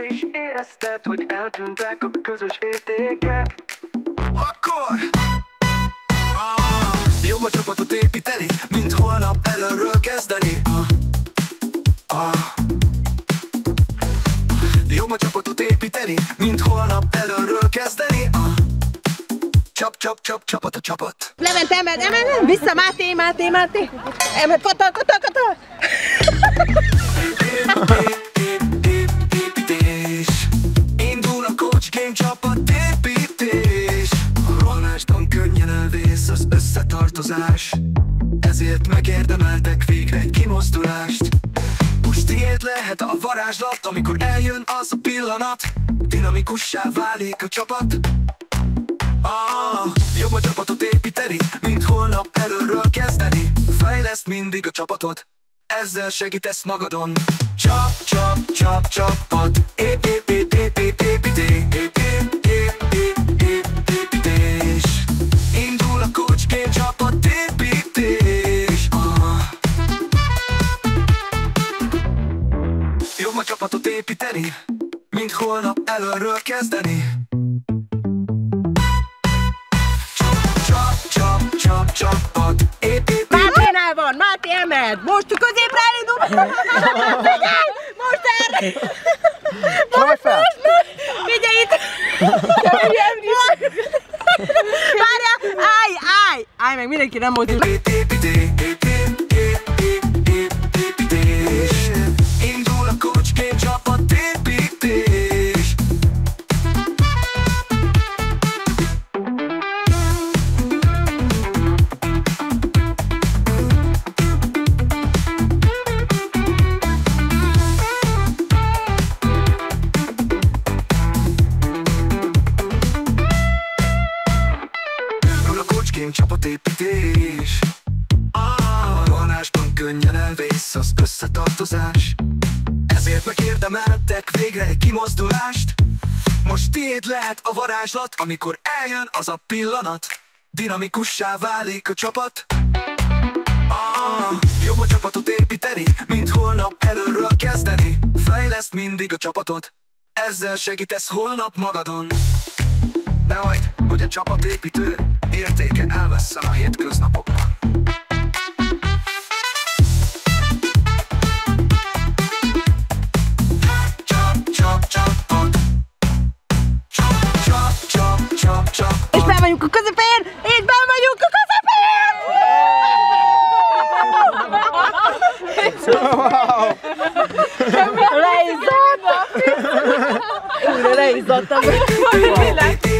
is érezted, hogy eltűntek a közös értékek. Akkor jobb a csapatot építeni, mint holnap előről kezdeni. Jobb a csapatot építeni, mint holnap előről kezdeni. Csapat a csapat. Lement, emeld, vissza, Máté. Emeld, kata. Építés. Indul a Coach Game csapatépítés. A rohanásban könnyen elvész az összetartozás, ezért megérdemeltek végre egy kimozdulást. Most tiéd lehet a varázslat, amikor eljön az a pillanat. Dinamikussá válik a csapat. Jobb a csapatot építeni, mint holnap előről kezdeni. Fejleszd mindig a csapatod, ezzel segítesz magadon. Csapat, építés. Indul a Coach Game csapatépítés. Jobb a csapatot építeni, mint holnap előről kezdeni. Csapat, Máténál van, Máté, emeld! Most középre elindul! Most erre! Most! Figyelj itt! Várjál! Állj meg, mindenki nem mozdul! Indul a Coach Game csapatépítés. Csapatépítés. A rohanásban könnyen elvész az összetartozás, ezért megérdemeltek végre egy kimozdulást. Most tiéd lehet a varázslat, amikor eljön az a pillanat. Dinamikussá válik a csapat. Jobb a csapatot építeni, mint holnap előről kezdeni. Fejleszd mindig a csapatod, ezzel segítesz holnap magadon. Nehogy, hogy a csapatépítő értéke elvesszen a hétköznapokban. Csapat. És benn vagyunk a közepén! Leizzadt! Leizzadt!